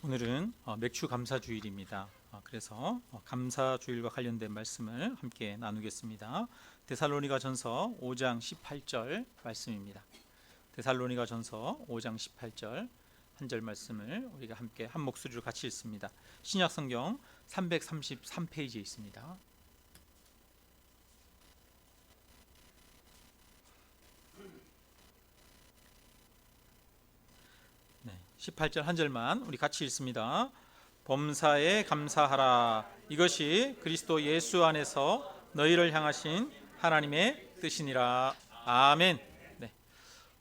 오늘은 맥주 감사주일입니다. 그래서 감사주일과 관련된 말씀을 함께 나누겠습니다. 데살로니가전서 5장 18절 말씀입니다. 데살로니가전서 5장 18절 한 절 말씀을 우리가 함께 한 목소리로 같이 읽습니다. 신약성경 333페이지에 있습니다. 네, 18절 한 절만 우리 같이 읽습니다. 범사에 감사하라. 이것이 그리스도 예수 안에서 너희를 향하신 하나님의 뜻이니라. 아멘. 네,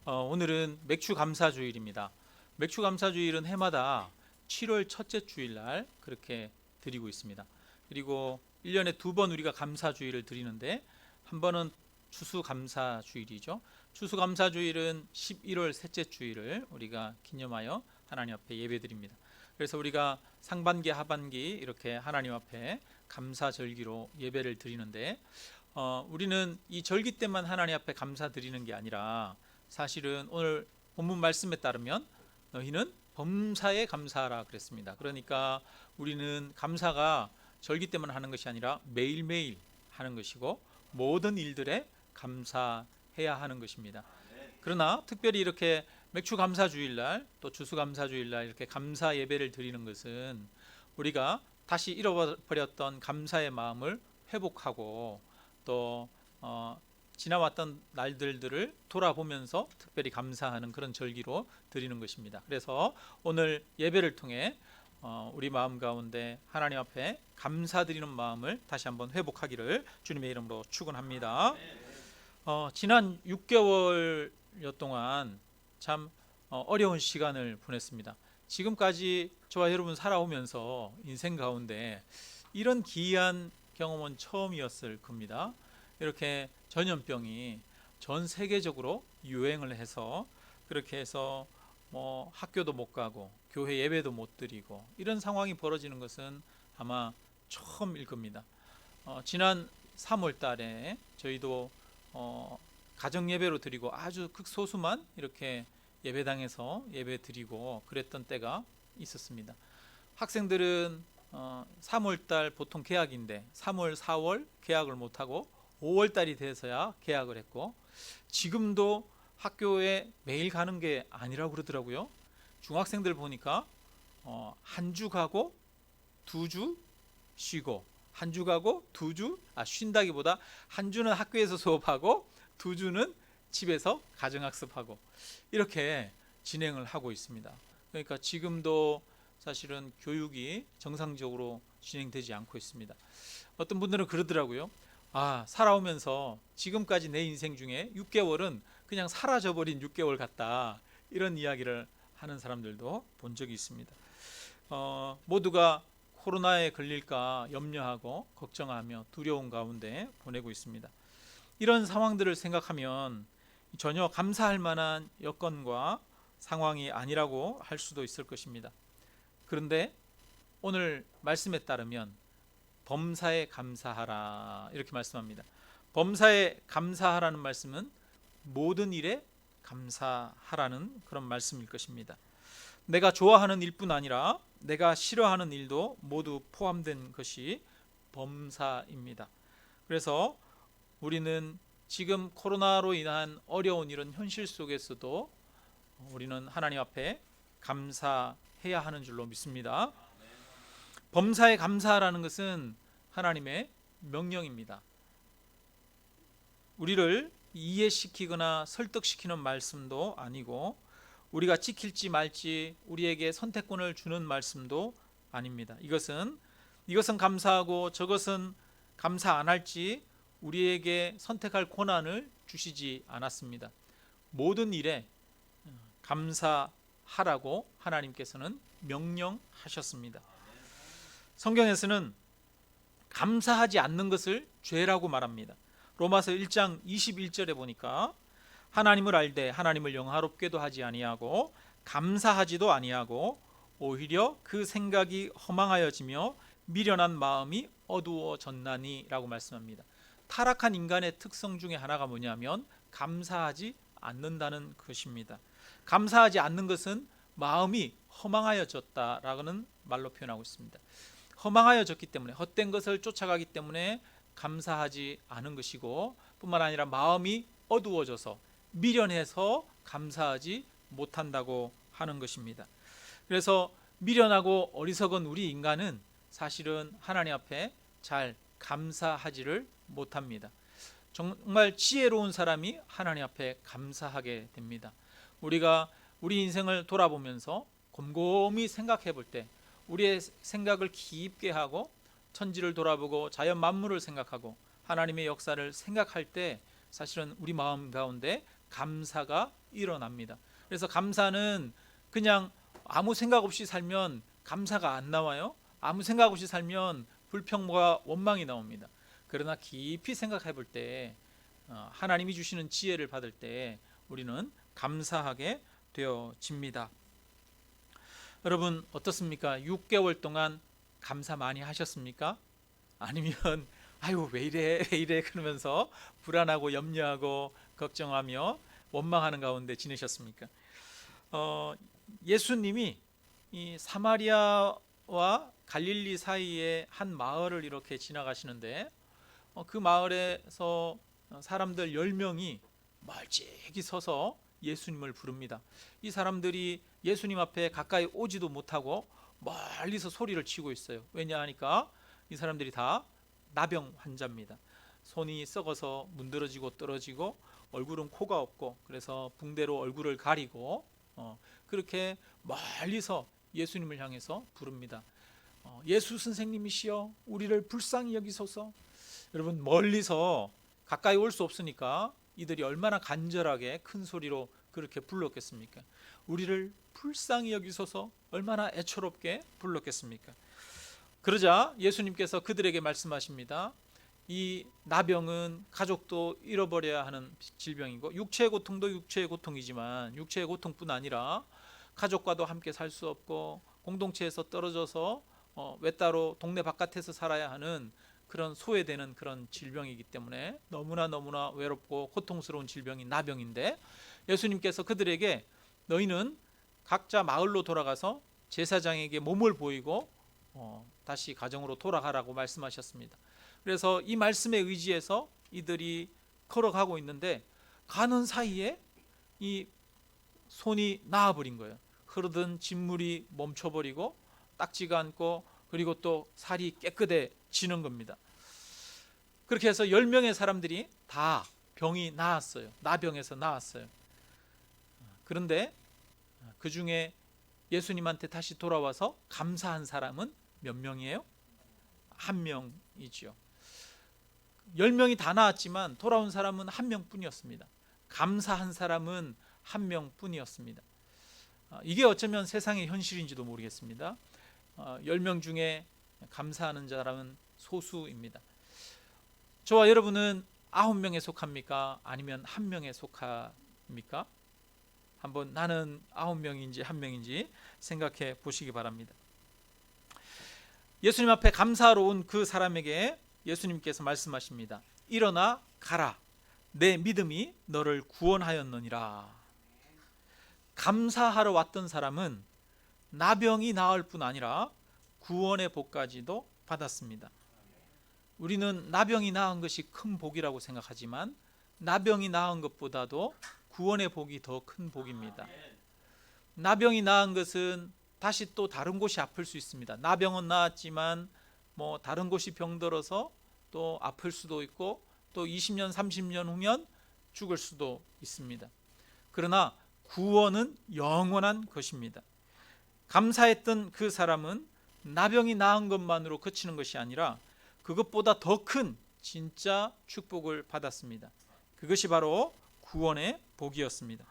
오늘은 맥주 감사주일입니다. 맥주 감사주일은 해마다 7월 첫째 주일날 그렇게 드리고 있습니다. 그리고 1년에 두 번 우리가 감사주일을 드리는데 한 번은 추수감사주일이죠. 추수감사주일은 11월 셋째 주일을 우리가 기념하여 하나님 앞에 예배드립니다. 그래서 우리가 상반기 하반기 이렇게 하나님 앞에 감사절기로 예배를 드리는데 우리는 이 절기 때만 하나님 앞에 감사드리는 게 아니라 사실은 오늘 본문 말씀에 따르면 너희는 범사에 감사하라 그랬습니다. 그러니까 우리는 감사가 절기 때만 하는 것이 아니라 매일매일 하는 것이고 모든 일들에 감사해야 하는 것입니다. 그러나 특별히 이렇게 맥주 감사주일날 또 추수 감사주일날 이렇게 감사 예배를 드리는 것은 우리가 다시 잃어버렸던 감사의 마음을 회복하고 또 지나왔던 날들을 돌아보면서 특별히 감사하는 그런 절기로 드리는 것입니다. 그래서 오늘 예배를 통해 우리 마음 가운데 하나님 앞에 감사드리는 마음을 다시 한번 회복하기를 주님의 이름으로 축원합니다. 지난 6개월여 동안 참 어려운 시간을 보냈습니다. 지금까지 저와 여러분 살아오면서 인생 가운데 이런 기이한 경험은 처음이었을 겁니다. 이렇게 전염병이 전 세계적으로 유행을 해서 그렇게 해서 학교도 못 가고 교회 예배도 못 드리고 이런 상황이 벌어지는 것은 아마 처음일 겁니다. 지난 3월 달에 저희도 가정 예배로 드리고 아주 극소수만 이렇게 예배당에서 예배 드리고 그랬던 때가 있었습니다. 학생들은 3월 달 보통 개학인데 3월, 4월 개학을 못하고 5월 달이 돼서야 개학을 했고 지금도 학교에 매일 가는 게 아니라고 그러더라고요. 중학생들 보니까 한 주 가고 2주 쉬고 한 주 가고 2주 쉰다기보다 한 주는 학교에서 수업하고 2주는 집에서 가정학습하고 이렇게 진행을 하고 있습니다. 그러니까 지금도 사실은 교육이 정상적으로 진행되지 않고 있습니다. 어떤 분들은 그러더라고요. 살아오면서 지금까지 내 인생 중에 6개월은 그냥 사라져버린 6개월 같다, 이런 이야기를 하는 사람들도 본 적이 있습니다. 모두가 코로나에 걸릴까 염려하고 걱정하며 두려운 가운데 보내고 있습니다. 이런 상황들을 생각하면 전혀 감사할 만한 여건과 상황이 아니라고 할 수도 있을 것입니다. 그런데 오늘 말씀에 따르면 범사에 감사하라 이렇게 말씀합니다. 범사에 감사하라는 말씀은 모든 일에 감사하라는 그런 말씀일 것입니다. 내가 좋아하는 일뿐 아니라 내가 싫어하는 일도 모두 포함된 것이 범사입니다. 그래서 우리는 지금 코로나로 인한 어려운 이런 현실 속에서도 우리는 하나님 앞에 감사해야 하는 줄로 믿습니다. 범사에 감사하라는 것은 하나님의 명령입니다. 우리를 이해시키거나 설득시키는 말씀도 아니고 우리가 지킬지 말지 우리에게 선택권을 주는 말씀도 아닙니다. 이것은 감사하고 저것은 감사 안 할지 우리에게 선택할 권한을 주시지 않았습니다. 모든 일에 감사하라고 하나님께서는 명령하셨습니다. 성경에서는 감사하지 않는 것을 죄라고 말합니다. 로마서 1장 21절에 보니까 하나님을 알되 하나님을 영화롭게도 하지 아니하고 감사하지도 아니하고 오히려 그 생각이 허망하여지며 미련한 마음이 어두워졌나니 라고 말씀합니다. 타락한 인간의 특성 중에 하나가 뭐냐면 감사하지 않는다는 것입니다. 감사하지 않는 것은 마음이 허망하여졌다라는 말로 표현하고 있습니다. 허망하여졌기 때문에, 헛된 것을 쫓아가기 때문에 감사하지 않은 것이고, 뿐만 아니라 마음이 어두워져서 미련해서 감사하지 못한다고 하는 것입니다. 그래서 미련하고 어리석은 우리 인간은 사실은 하나님 앞에 잘 감사하지를 못합니다. 정말 지혜로운 사람이 하나님 앞에 감사하게 됩니다. 우리가 우리 인생을 돌아보면서 곰곰이 생각해 볼 때, 우리의 생각을 깊게 하고 천지를 돌아보고 자연 만물을 생각하고 하나님의 역사를 생각할 때 사실은 우리 마음 가운데 감사가 일어납니다. 그래서 감사는 그냥 아무 생각 없이 살면 감사가 안 나와요. 아무 생각 없이 살면 불평과 원망이 나옵니다. 그러나 깊이 생각해 볼 때, 하나님이 주시는 지혜를 받을 때 우리는 감사하게 되어집니다. 여러분 어떻습니까? 6개월 동안 감사 많이 하셨습니까? 아니면 아유 왜 이래 그러면서 불안하고 염려하고 걱정하며 원망하는 가운데 지내셨습니까? 예수님이 이 사마리아와 갈릴리 사이의 한 마을을 이렇게 지나가시는데, 그 마을에서 사람들 10명이 멀찍이 서서 예수님을 부릅니다. 이 사람들이 예수님 앞에 가까이 오지도 못하고 멀리서 소리를 치고 있어요. 왜냐하니까 이 사람들이 다 나병 환자입니다. 손이 썩어서 문드러지고 떨어지고 얼굴은 코가 없고, 그래서 붕대로 얼굴을 가리고 그렇게 멀리서 예수님을 향해서 부릅니다. 예수 선생님이시여 우리를 불쌍히 여기소서. 여러분 멀리서 가까이 올 수 없으니까 이들이 얼마나 간절하게 큰 소리로 그렇게 불렀겠습니까? 우리를 불쌍히 여기소서, 얼마나 애처롭게 불렀겠습니까? 그러자 예수님께서 그들에게 말씀하십니다. 이 나병은 가족도 잃어버려야 하는 질병이고, 육체의 고통도 육체의 고통이지만 육체의 고통뿐 아니라 가족과도 함께 살 수 없고 공동체에서 떨어져서 외따로 동네 바깥에서 살아야 하는 그런 소외되는 그런 질병이기 때문에 너무나 외롭고 고통스러운 질병이 나병인데, 예수님께서 그들에게 너희는 각자 마을로 돌아가서 제사장에게 몸을 보이고 다시 가정으로 돌아가라고 말씀하셨습니다. 그래서 이 말씀에 의지해서 이들이 걸어가고 있는데 가는 사이에 이 손이 나아버린 거예요. 흐르던 진물이 멈춰버리고 딱지가 않고, 그리고 또 살이 깨끗해지는 겁니다. 그렇게 해서 10명의 사람들이 다 병이 나았어요. 나병에서 나았어요. 그런데 그 중에 예수님한테 다시 돌아와서 감사한 사람은 몇 명이에요? 한 명이죠. 10명이 다 나았지만 돌아온 사람은 한 명뿐이었습니다. 감사한 사람은 한 명뿐이었습니다. 이게 어쩌면 세상의 현실인지도 모르겠습니다. 10명 중에 감사하는 사람은 소수입니다. 저와 여러분은 9명에 속합니까? 아니면 1명에 속합니까? 한번 나는 9명인지 1명인지 생각해 보시기 바랍니다. 예수님 앞에 감사하러 온 그 사람에게 예수님께서 말씀하십니다. 일어나 가라. 내 믿음이 너를 구원하였느니라. 감사하러 왔던 사람은 나병이 나을 뿐 아니라 구원의 복까지도 받았습니다. 우리는 나병이 나은 것이 큰 복이라고 생각하지만 나병이 나은 것보다도 구원의 복이 더 큰 복입니다. 나병이 나은 것은 다시 또 다른 곳이 아플 수 있습니다. 나병은 나았지만 다른 곳이 병들어서 또 아플 수도 있고, 또 20년 30년 후면 죽을 수도 있습니다. 그러나 구원은 영원한 것입니다. 감사했던 그 사람은 나병이 나은 것만으로 그치는 것이 아니라 그것보다 더 큰 진짜 축복을 받았습니다. 그것이 바로 구원의 복이었습니다.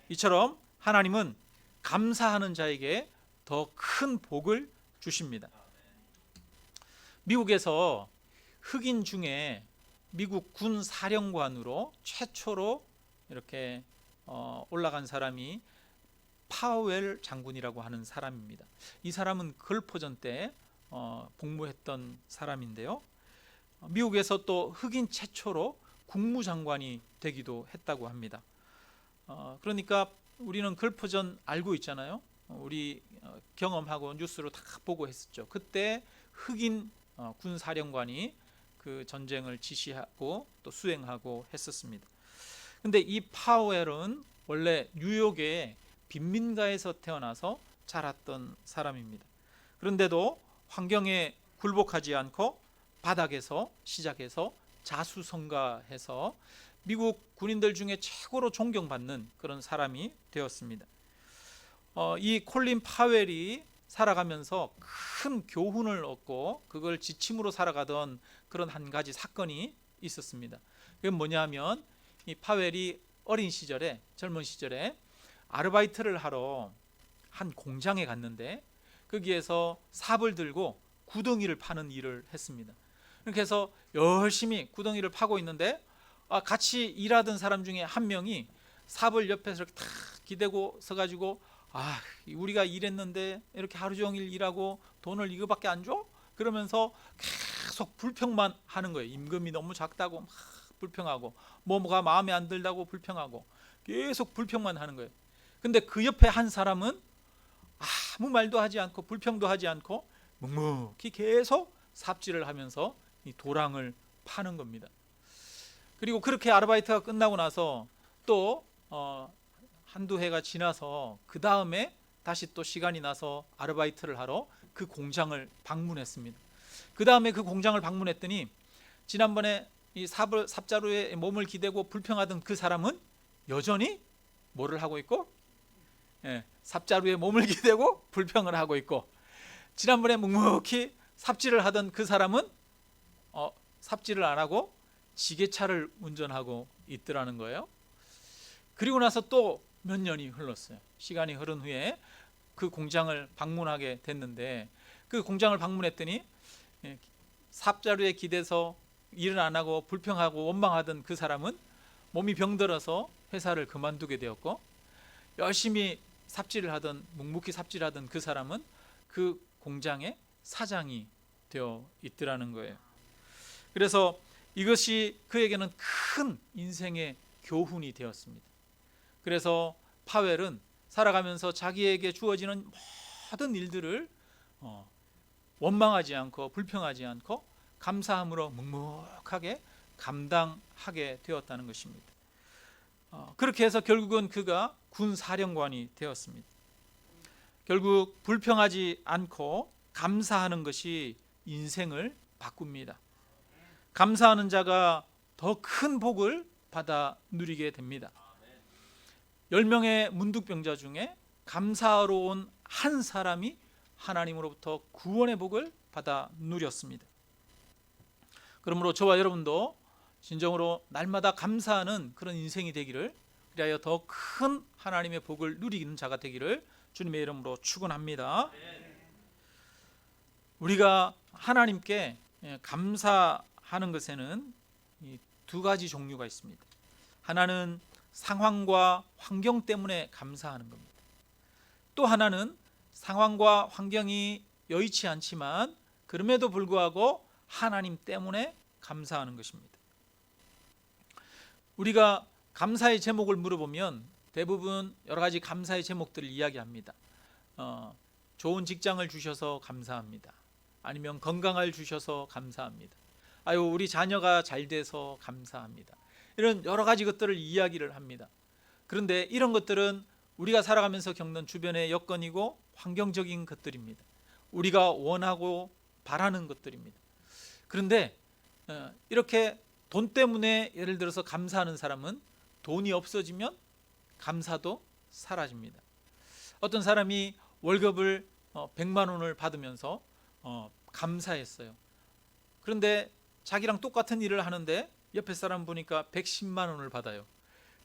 이처럼 하나님은 감사하는 자에게 더 큰 복을 주십니다. 미국에서 흑인 중에 미국 군 사령관으로 최초로 이렇게 올라간 사람이 파웰 장군이라고 하는 사람입니다. 이 사람은 걸포전 때 복무했던 사람인데요. 미국에서 또 흑인 최초로 국무장관이 되기도 했다고 합니다. 그러니까 우리는 걸포전 알고 있잖아요. 우리 경험하고 뉴스로 다 보고 했었죠. 그때 흑인 군 사령관이 그 전쟁을 지시하고 또 수행하고 했었습니다. 근데 이 파웰은 원래 뉴욕의 빈민가에서 태어나서 자랐던 사람입니다. 그런데도 환경에 굴복하지 않고 바닥에서 시작해서 자수성가해서 미국 군인들 중에 최고로 존경받는 그런 사람이 되었습니다. 이 콜린 파웰이 살아가면서 큰 교훈을 얻고 그걸 지침으로 살아가던 그런 한 가지 사건이 있었습니다. 그게 뭐냐면 이 파웰이 어린 시절에, 젊은 시절에 아르바이트를 하러 한 공장에 갔는데 거기에서 삽을 들고 구덩이를 파는 일을 했습니다. 그렇게 해서 열심히 구덩이를 파고 있는데 같이 일하던 사람 중에 한 명이 삽을 옆에서 이렇게 탁 기대고 서가지고 우리가 일했는데 이렇게 하루 종일 일하고 돈을 이거밖에 안 줘? 그러면서 계속 불평만 하는 거예요. 임금이 너무 작다고 막 불평하고 뭐가 마음에 안 들다고 불평하고 계속 불평만 하는 거예요. 근데 그 옆에 한 사람은 아무 말도 하지 않고 불평도 하지 않고 묵묵히 계속 삽질을 하면서 이 도랑을 파는 겁니다. 그리고 그렇게 아르바이트가 끝나고 나서 또 한두 해가 지나서 그 다음에 다시 또 시간이 나서 아르바이트를 하러 그 공장을 방문했습니다. 그 다음에 그 공장을 방문했더니 지난번에 이 삽자루에 몸을 기대고 불평하던 그 사람은 여전히 뭐를 하고 있고, 삽자루에 몸을 기대고 불평을 하고 있고, 지난번에 묵묵히 삽질을 하던 그 사람은 삽질을 안 하고 지게차를 운전하고 있더라는 거예요. 그리고 나서 또 몇 년이 흘렀어요. 시간이 흐른 후에 그 공장을 방문하게 됐는데 그 공장을 방문했더니 삽자루에 기대서 일을 안 하고 불평하고 원망하던 그 사람은 몸이 병들어서 회사를 그만두게 되었고, 열심히 삽질을 하던 묵묵히 삽질하던 그 사람은 그 공장의 사장이 되어 있더라는 거예요. 그래서 이것이 그에게는 큰 인생의 교훈이 되었습니다. 그래서 파웰은 살아가면서 자기에게 주어지는 모든 일들을 원망하지 않고 불평하지 않고 감사함으로 묵묵하게 감당하게 되었다는 것입니다. 그렇게 해서 결국은 그가 군 사령관이 되었습니다. 결국 불평하지 않고 감사하는 것이 인생을 바꿉니다. 감사하는 자가 더 큰 복을 받아 누리게 됩니다. 10명의 문둥병자 중에 감사하러 온 한 사람이 하나님으로부터 구원의 복을 받아 누렸습니다. 그러므로 저와 여러분도 진정으로 날마다 감사하는 그런 인생이 되기를, 그리하여 더 큰 하나님의 복을 누리는 자가 되기를 주님의 이름으로 축원합니다. 우리가 하나님께 감사하는 것에는 두 가지 종류가 있습니다. 하나는 상황과 환경 때문에 감사하는 겁니다. 또 하나는 상황과 환경이 여의치 않지만 그럼에도 불구하고 하나님 때문에 감사하는 것입니다. 우리가 감사의 제목을 물어보면 대부분 여러 가지 감사의 제목들을 이야기합니다. 좋은 직장을 주셔서 감사합니다. 아니면 건강을 주셔서 감사합니다. 우리 자녀가 잘 돼서 감사합니다. 이런 여러 가지 것들을 이야기를 합니다. 그런데 이런 것들은 우리가 살아가면서 겪는 주변의 여건이고 환경적인 것들입니다. 우리가 원하고 바라는 것들입니다. 그런데 이렇게 돈 때문에 예를 들어서 감사하는 사람은 돈이 없어지면 감사도 사라집니다. 어떤 사람이 월급을 100만 원을 받으면서 감사했어요. 그런데 자기랑 똑같은 일을 하는데 옆에 사람 보니까 110만 원을 받아요.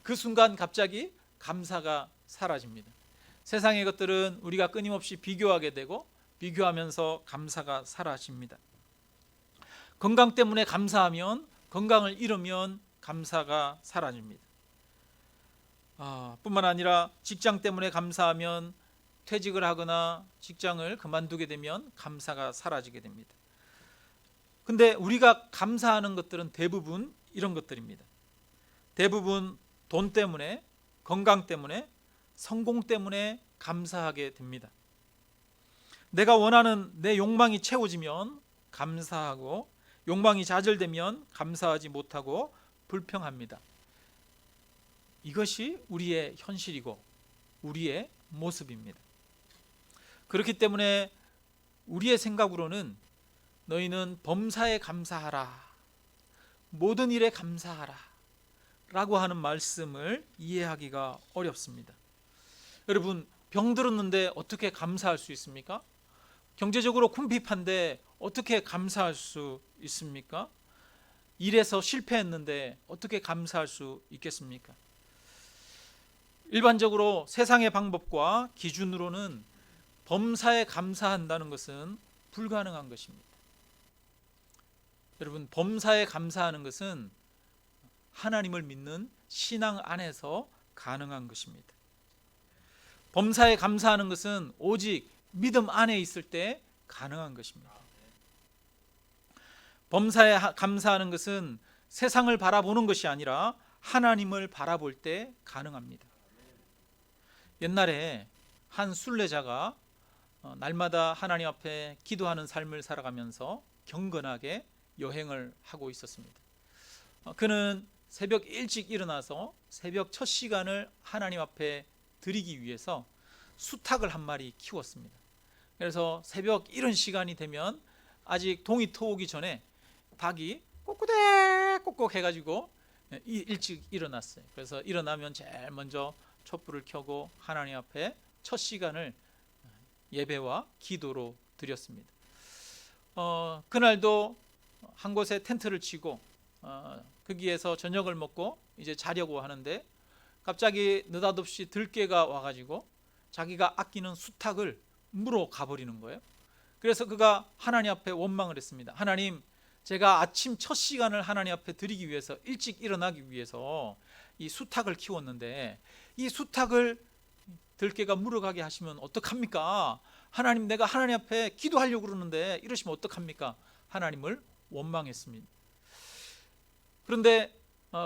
그 순간 갑자기 감사가 사라집니다. 세상의 것들은 우리가 끊임없이 비교하게 되고 비교하면서 감사가 사라집니다. 건강 때문에 감사하면, 건강을 잃으면 감사가 사라집니다. 뿐만 아니라 직장 때문에 감사하면 퇴직을 하거나 직장을 그만두게 되면 감사가 사라지게 됩니다. 근데 우리가 감사하는 것들은 대부분 이런 것들입니다. 대부분 돈 때문에, 건강 때문에, 성공 때문에 감사하게 됩니다. 내가 원하는 내 욕망이 채워지면 감사하고, 욕망이 좌절되면 감사하지 못하고 불평합니다. 이것이 우리의 현실이고 우리의 모습입니다. 그렇기 때문에 우리의 생각으로는 너희는 범사에 감사하라, 모든 일에 감사하라 라고 하는 말씀을 이해하기가 어렵습니다. 여러분, 병 들었는데 어떻게 감사할 수 있습니까? 경제적으로 궁핍한데 어떻게 감사할 수 있습니까? 일에서 실패했는데 어떻게 감사할 수 있겠습니까? 일반적으로 세상의 방법과 기준으로는 범사에 감사한다는 것은 불가능한 것입니다. 여러분, 범사에 감사하는 것은 하나님을 믿는 신앙 안에서 가능한 것입니다. 범사에 감사하는 것은 오직 믿음 안에 있을 때 가능한 것입니다. 범사에 감사하는 것은 세상을 바라보는 것이 아니라 하나님을 바라볼 때 가능합니다. 옛날에 한 순례자가 날마다 하나님 앞에 기도하는 삶을 살아가면서 경건하게 여행을 하고 있었습니다. 그는 새벽 일찍 일어나서 새벽 첫 시간을 하나님 앞에 드리기 위해서 수탉을 한 마리 키웠습니다. 그래서 새벽 이른 시간이 되면 아직 동이 트오기 전에 닭이 꼬꼬대 꼬꼬 해가지고 일찍 일어났어요. 그래서 일어나면 제일 먼저 촛불을 켜고 하나님 앞에 첫 시간을 예배와 기도로 드렸습니다. 그날도 한 곳에 텐트를 치고 거기에서 저녁을 먹고 이제 자려고 하는데 갑자기 느닷없이 들깨가 와가지고 자기가 아끼는 수탉을 물어 가버리는 거예요. 그래서 그가 하나님 앞에 원망을 했습니다. 하나님, 제가 아침 첫 시간을 하나님 앞에 드리기 위해서 일찍 일어나기 위해서 이 수탉을 키웠는데 이 수탉을 들깨가 물어가게 하시면 어떡합니까? 하나님, 내가 하나님 앞에 기도하려고 그러는데 이러시면 어떡합니까? 하나님을 원망했습니다. 그런데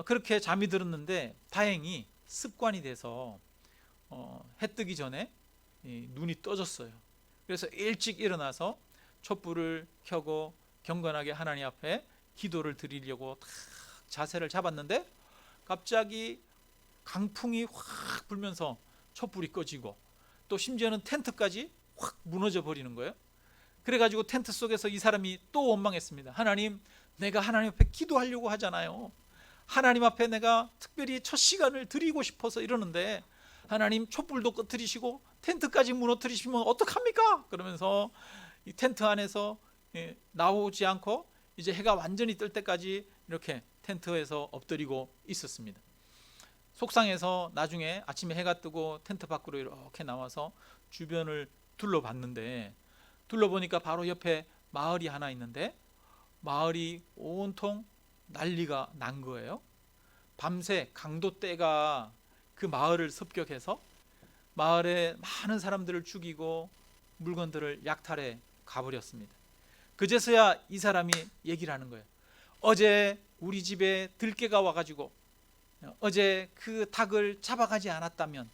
그렇게 잠이 들었는데 다행히 습관이 돼서 해 뜨기 전에 눈이 떠졌어요. 그래서 일찍 일어나서 촛불을 켜고 경건하게 하나님 앞에 기도를 드리려고 탁 자세를 잡았는데 갑자기 강풍이 확 불면서 촛불이 꺼지고 또 심지어는 텐트까지 확 무너져 버리는 거예요. 그래가지고 텐트 속에서 이 사람이 또 원망했습니다. 하나님, 내가 하나님 앞에 기도하려고 하잖아요. 하나님 앞에 내가 특별히 첫 시간을 드리고 싶어서 이러는데 하나님, 촛불도 꺼뜨리시고 텐트까지 무너뜨리시면 어떡합니까? 그러면서 이 텐트 안에서 나오지 않고 이제 해가 완전히 뜰 때까지 이렇게 텐트에서 엎드리고 있었습니다. 속상해서 나중에 아침에 해가 뜨고 텐트 밖으로 이렇게 나와서 주변을 둘러봤는데, 둘러보니까 바로 옆에 마을이 하나 있는데 마을이 온통 난리가 난 거예요. 밤새 강도떼가 그 마을을 습격해서 마을에 많은 사람들을 죽이고 물건들을 약탈해 가버렸습니다. 그제서야 이 사람이 얘기를 하는 거예요. 어제 우리 집에 들깨가 와가지고 어제 그 닭을 잡아가지 않았다면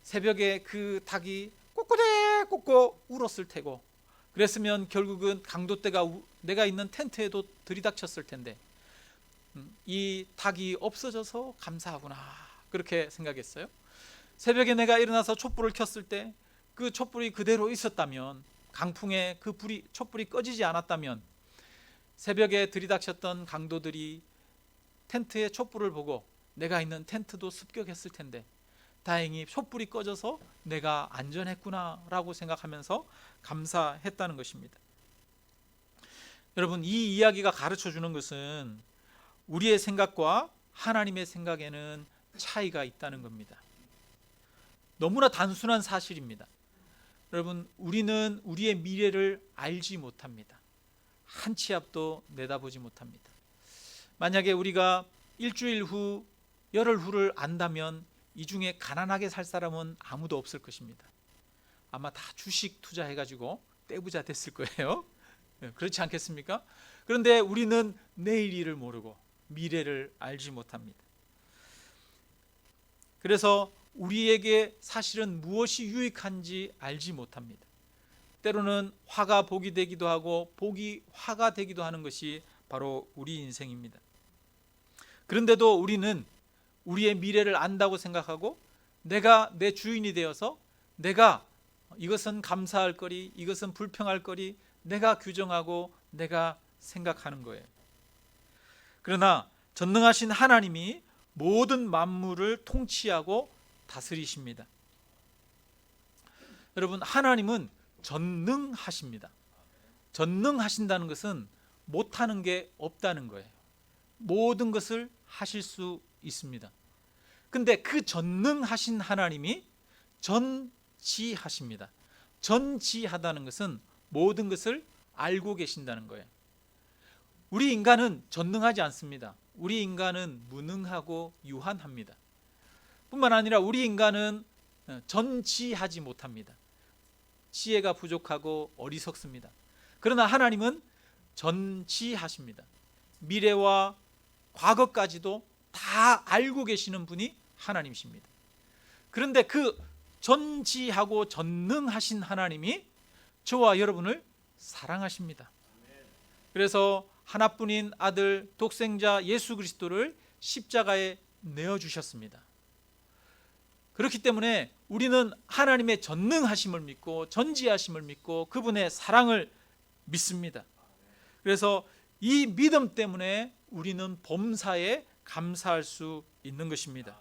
새벽에 그 닭이 꼬꼬대 꼬꼬 울었을 테고, 그랬으면 결국은 강도떼가 내가 있는 텐트에도 들이닥쳤을 텐데 이 닭이 없어져서 감사하구나, 그렇게 생각했어요. 새벽에 내가 일어나서 촛불을 켰을 때 그 촛불이 그대로 있었다면, 강풍에 그 촛불이 꺼지지 않았다면 새벽에 들이닥쳤던 강도들이 텐트의 촛불을 보고 내가 있는 텐트도 습격했을 텐데 다행히 촛불이 꺼져서 내가 안전했구나 라고 생각하면서 감사했다는 것입니다. 여러분, 이 이야기가 가르쳐 주는 것은 우리의 생각과 하나님의 생각에는 차이가 있다는 겁니다. 너무나 단순한 사실입니다. 여러분, 우리는 우리의 미래를 알지 못합니다. 한 치 앞도 내다보지 못합니다. 만약에 우리가 일주일 후, 열흘 후를 안다면 이 중에 가난하게 살 사람은 아무도 없을 것입니다. 아마 다 주식 투자해가지고 떼부자 됐을 거예요. 그렇지 않겠습니까? 그런데 우리는 내일 일을 모르고 미래를 알지 못합니다. 그래서 우리에게 사실은 무엇이 유익한지 알지 못합니다. 때로는 화가 복이 되기도 하고 복이 화가 되기도 하는 것이 바로 우리 인생입니다. 그런데도 우리는 우리의 미래를 안다고 생각하고 내가 내 주인이 되어서 내가 이것은 감사할 거리, 이것은 불평할 거리 내가 규정하고 내가 생각하는 거예요. 그러나 전능하신 하나님이 모든 만물을 통치하고 다스리십니다. 여러분, 하나님은 전능하십니다. 전능하신다는 것은 못하는 게 없다는 거예요. 모든 것을 하실 수 있습니다. 근데 그 전능하신 하나님이 전지하십니다. 전지하다는 것은 모든 것을 알고 계신다는 거예요. 우리 인간은 전능하지 않습니다. 우리 인간은 무능하고 유한합니다. 뿐만 아니라 우리 인간은 전지하지 못합니다. 지혜가 부족하고 어리석습니다. 그러나 하나님은 전지하십니다. 미래와 과거까지도 다 알고 계시는 분이 하나님이십니다. 그런데 그 전지하고 전능하신 하나님이 저와 여러분을 사랑하십니다. 그래서 하나뿐인 아들 독생자 예수 그리스도를 십자가에 내어주셨습니다. 그렇기 때문에 우리는 하나님의 전능하심을 믿고 전지하심을 믿고 그분의 사랑을 믿습니다. 그래서 이 믿음 때문에 우리는 범사에 감사할 수 있는 것입니다.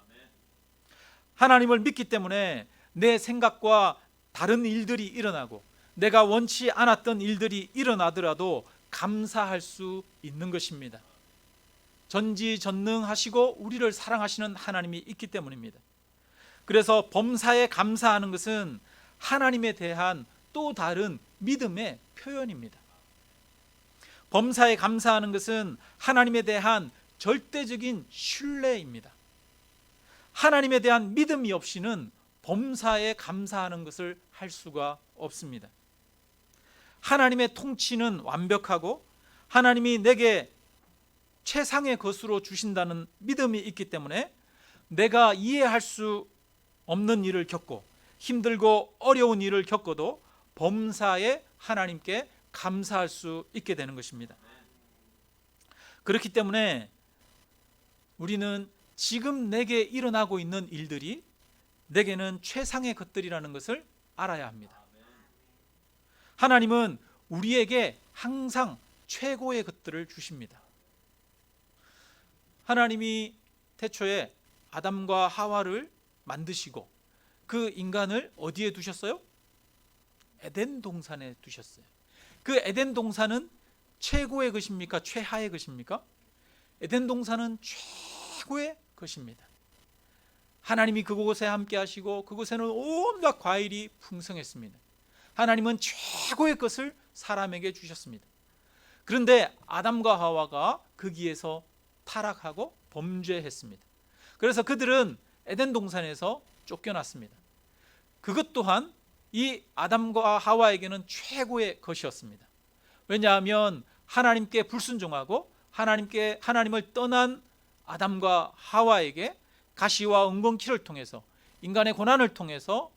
하나님을 믿기 때문에 내 생각과 다른 일들이 일어나고 내가 원치 않았던 일들이 일어나더라도 감사할 수 있는 것입니다. 전지전능하시고 우리를 사랑하시는 하나님이 있기 때문입니다. 그래서 범사에 감사하는 것은 하나님에 대한 또 다른 믿음의 표현입니다. 범사에 감사하는 것은 하나님에 대한 절대적인 신뢰입니다. 하나님에 대한 믿음이 없이는 범사에 감사하는 것을 할 수가 없습니다. 하나님의 통치는 완벽하고 하나님이 내게 최상의 것으로 주신다는 믿음이 있기 때문에 내가 이해할 수 없는 일을 겪고 힘들고 어려운 일을 겪어도 범사에 하나님께 감사할 수 있게 되는 것입니다. 그렇기 때문에 우리는 지금 내게 일어나고 있는 일들이 내게는 최상의 것들이라는 것을 알아야 합니다. 하나님은 우리에게 항상 최고의 것들을 주십니다. 하나님이 태초에 아담과 하와를 만드시고 그 인간을 어디에 두셨어요? 에덴 동산에 두셨어요. 그 에덴 동산은 최고의 것입니까? 최하의 것입니까? 에덴 동산은 최고의 것입니다. 하나님이 그곳에 함께 하시고 그곳에는 온갖 과일이 풍성했습니다. 하나님은 최고의 것을 사람에게 주셨습니다. 그런데 아담과 하와가 거기에서 타락하고 범죄했습니다. 그래서 그들은 에덴 동산에서 쫓겨났습니다. 그것 또한 이 아담과 하와에게는 최고의 것이었습니다. 왜냐하면 하나님께 불순종하고 하나님을 떠난 아담과 하와에게 가시와 엉겅퀴를 통해서 인간의 고난을 통해서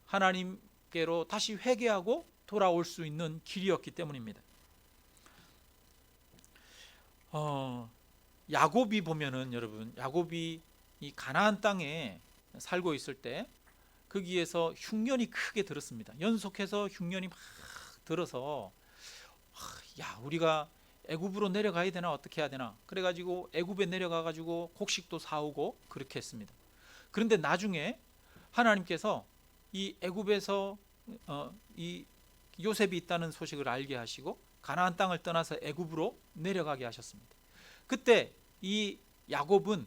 하나님께로 다시 회개하고 돌아올 수 있는 길이었기 때문입니다. 야곱이 보면은 여러분, 야곱이 이 가나안 땅에 살고 있을 때 거기에서 흉년이 크게 들었습니다. 연속해서 흉년이 막 들어서 야, 우리가 애굽으로 내려가야 되나 어떻게 해야 되나 그래가지고 애굽에 내려가가지고 곡식도 사오고 그렇게 했습니다. 그런데 나중에 하나님께서 이 애굽에서 이 요셉이 있다는 소식을 알게 하시고 가나안 땅을 떠나서 애굽으로 내려가게 하셨습니다. 그때 이 야곱은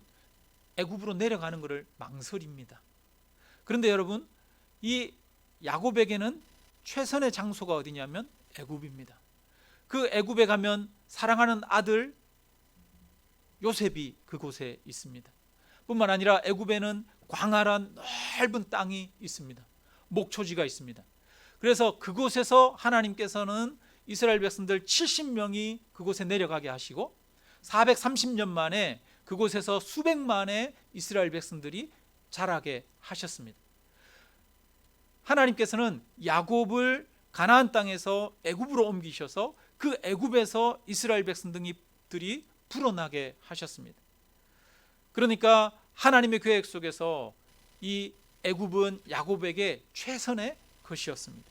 애굽으로 내려가는 것을 망설입니다. 그런데 여러분, 이 야곱에게는 최선의 장소가 어디냐면 애굽입니다. 그 애굽에 가면 사랑하는 아들 요셉이 그곳에 있습니다. 뿐만 아니라 애굽에는 광활한 넓은 땅이 있습니다. 목초지가 있습니다. 그래서 그곳에서 하나님께서는 이스라엘 백성들 70명이 그곳에 내려가게 하시고 430년 만에 그곳에서 수백만의 이스라엘 백성들이 자라게 하셨습니다. 하나님께서는 야곱을 가나안 땅에서 애굽으로 옮기셔서 그 애굽에서 이스라엘 백성들이 불어나게 하셨습니다. 그러니까 하나님의 계획 속에서 이 애굽은 야곱에게 최선의 것이었습니다.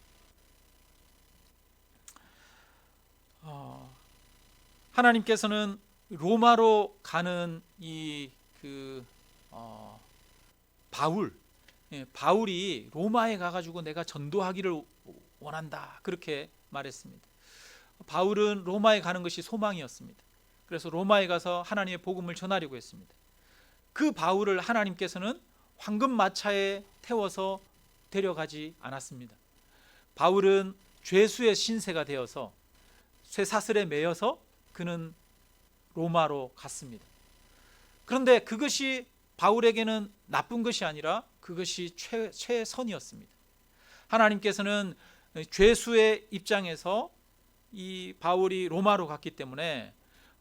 하나님께서는 로마로 가는 바울이 로마에 가가지고 내가 전도하기를 원한다, 그렇게 말했습니다. 바울은 로마에 가는 것이 소망이었습니다. 그래서 로마에 가서 하나님의 복음을 전하려고 했습니다. 그 바울을 하나님께서는 황금 마차에 태워서 데려가지 않았습니다. 바울은 죄수의 신세가 되어서 쇠사슬에 매여서 그는 로마로 갔습니다. 그런데 그것이 바울에게는 나쁜 것이 아니라 그것이 최선이었습니다. 하나님께서는 죄수의 입장에서 이 바울이 로마로 갔기 때문에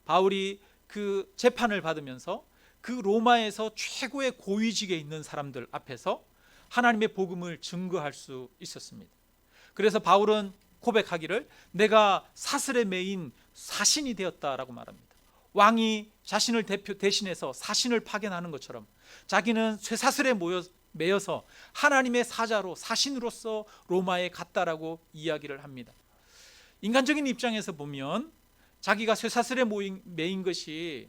바울이 그 재판을 받으면서 그 로마에서 최고의 고위직에 있는 사람들 앞에서 하나님의 복음을 증거할 수 있었습니다. 그래서 바울은 고백하기를 내가 사슬에 매인 사신이 되었다라고 말합니다. 왕이 자신을 대신해서 사신을 파견하는 것처럼 자기는 쇠사슬에 매여서 하나님의 사자로 사신으로서 로마에 갔다라고 이야기를 합니다. 인간적인 입장에서 보면 자기가 쇠사슬에 매인 것이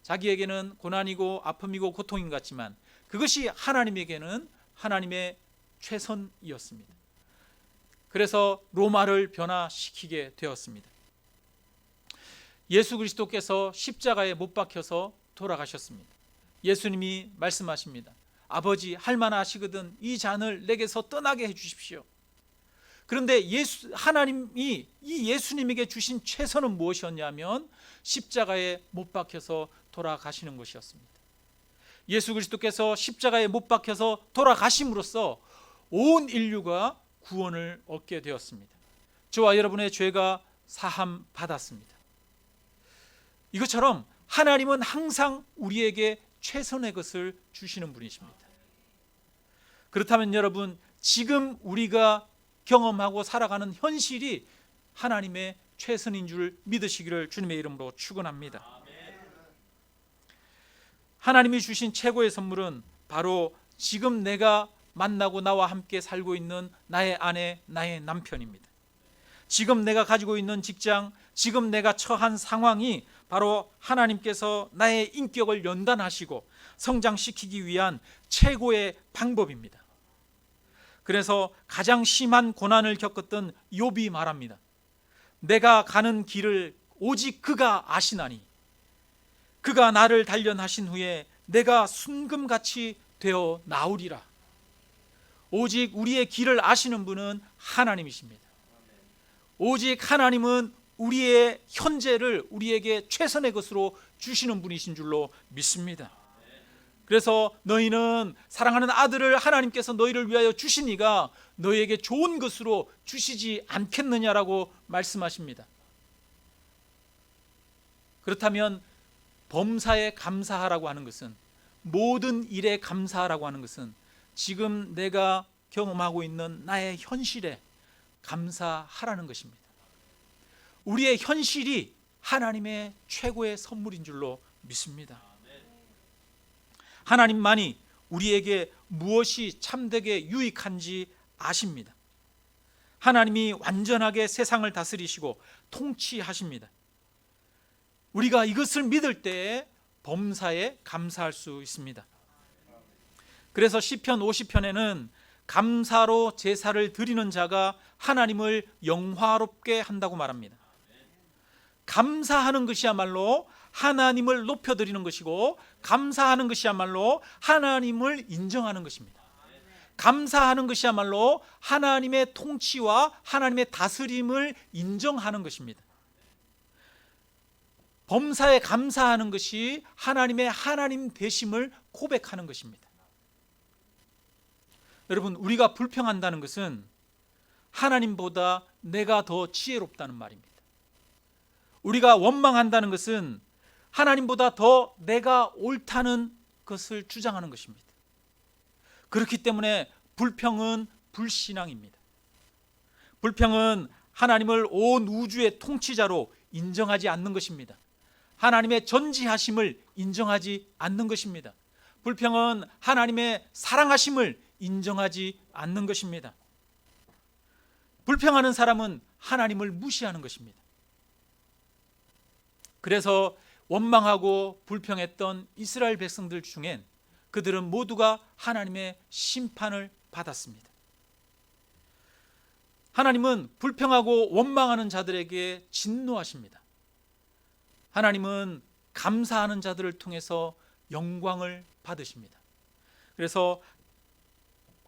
자기에게는 고난이고 아픔이고 고통인 것 같지만 그것이 하나님에게는 하나님의 최선이었습니다. 그래서 로마를 변화시키게 되었습니다. 예수 그리스도께서 십자가에 못 박혀서 돌아가셨습니다. 예수님이 말씀하십니다. 아버지, 할만하시거든 이 잔을 내게서 떠나게 해주십시오. 그런데 하나님이 이 예수님에게 주신 최선은 무엇이었냐면 십자가에 못 박혀서 돌아가시는 것이었습니다. 예수 그리스도께서 십자가에 못 박혀서 돌아가심으로써 온 인류가 구원을 얻게 되었습니다. 저와 여러분의 죄가 사함 받았습니다. 이것처럼 하나님은 항상 우리에게 최선의 것을 주시는 분이십니다. 그렇다면 여러분, 지금 우리가 경험하고 살아가는 현실이 하나님의 최선인 줄 믿으시기를 주님의 이름으로 축원합니다. 하나님이 주신 최고의 선물은 바로 지금 내가 만나고 나와 함께 살고 있는 나의 아내, 나의 남편입니다. 지금 내가 가지고 있는 직장, 지금 내가 처한 상황이 바로 하나님께서 나의 인격을 연단하시고 성장시키기 위한 최고의 방법입니다. 그래서 가장 심한 고난을 겪었던 욥이 말합니다. 내가 가는 길을 오직 그가 아시나니 그가 나를 단련하신 후에 내가 순금같이 되어 나오리라. 오직 우리의 길을 아시는 분은 하나님이십니다. 오직 하나님은 우리의 현재를 우리에게 최선의 것으로 주시는 분이신 줄로 믿습니다. 그래서 너희는 사랑하는 아들을 하나님께서 너희를 위하여 주시니가 너희에게 좋은 것으로 주시지 않겠느냐라고 말씀하십니다. 그렇다면 범사에 감사하라고 하는 것은, 모든 일에 감사하라고 하는 것은 지금 내가 경험하고 있는 나의 현실에 감사하라는 것입니다. 우리의 현실이 하나님의 최고의 선물인 줄로 믿습니다. 하나님만이 우리에게 무엇이 참되게 유익한지 아십니다. 하나님이 완전하게 세상을 다스리시고 통치하십니다. 우리가 이것을 믿을 때에 범사에 감사할 수 있습니다. 그래서 시편 50편에는 감사로 제사를 드리는 자가 하나님을 영화롭게 한다고 말합니다. 감사하는 것이야말로 하나님을 높여드리는 것이고, 감사하는 것이야말로 하나님을 인정하는 것입니다. 감사하는 것이야말로 하나님의 통치와 하나님의 다스림을 인정하는 것입니다. 범사에 감사하는 것이 하나님의 하나님 되심을 고백하는 것입니다. 여러분, 우리가 불평한다는 것은 하나님보다 내가 더 지혜롭다는 말입니다. 우리가 원망한다는 것은 하나님보다 더 내가 옳다는 것을 주장하는 것입니다. 그렇기 때문에 불평은 불신앙입니다. 불평은 하나님을 온 우주의 통치자로 인정하지 않는 것입니다. 하나님의 전지하심을 인정하지 않는 것입니다. 불평은 하나님의 사랑하심을 인정하지 않는 것입니다. 불평하는 사람은 하나님을 무시하는 것입니다. 그래서 원망하고 불평했던 이스라엘 백성들 중엔 그들은 모두가 하나님의 심판을 받았습니다. 하나님은 불평하고 원망하는 자들에게 진노하십니다. 하나님은 감사하는 자들을 통해서 영광을 받으십니다. 그래서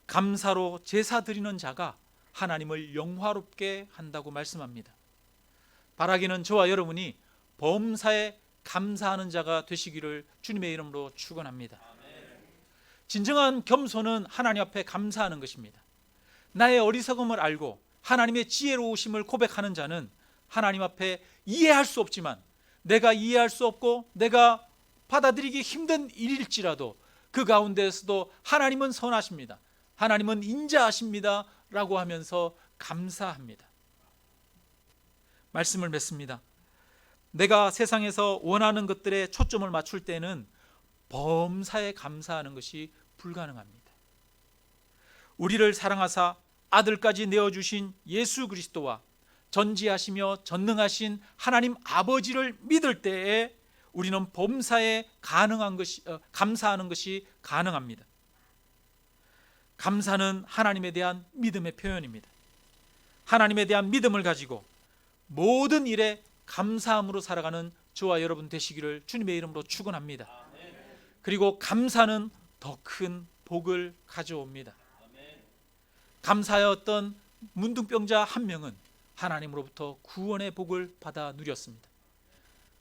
감사로 제사 드리는 자가 하나님을 영화롭게 한다고 말씀합니다. 바라기는 저와 여러분이 범사에 감사하는 자가 되시기를 주님의 이름으로 축원합니다. 진정한 겸손은 하나님 앞에 감사하는 것입니다. 나의 어리석음을 알고 하나님의 지혜로우심을 고백하는 자는 하나님 앞에 이해할 수 없지만, 내가 이해할 수 없고 내가 받아들이기 힘든 일일지라도 그 가운데에서도 하나님은 선하십니다, 하나님은 인자하십니다 라고 하면서 감사합니다. 말씀을 맺습니다. 내가 세상에서 원하는 것들에 초점을 맞출 때는 범사에 감사하는 것이 불가능합니다. 우리를 사랑하사 아들까지 내어주신 예수 그리스도와 전지하시며 전능하신 하나님 아버지를 믿을 때에 우리는 범사에 감사하는 것이 가능합니다. 감사는 하나님에 대한 믿음의 표현입니다. 하나님에 대한 믿음을 가지고 모든 일에 감사함으로 살아가는 저와 여러분 되시기를 주님의 이름으로 축원합니다. 그리고 감사는 더 큰 복을 가져옵니다. 감사하였던 문둥병자 한 명은 하나님으로부터 구원의 복을 받아 누렸습니다.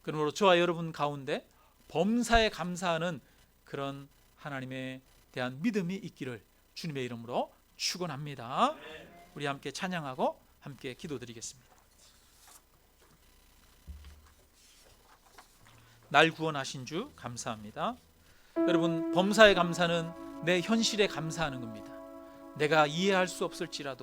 그러므로 저와 여러분 가운데 범사에 감사하는 그런 하나님에 대한 믿음이 있기를 주님의 이름으로 축원합니다. 우리 함께 찬양하고 함께 기도드리겠습니다. 날 구원하신 주 감사합니다. 여러분, 범사에 감사는 내 현실에 감사하는 겁니다. 내가 이해할 수 없을지라도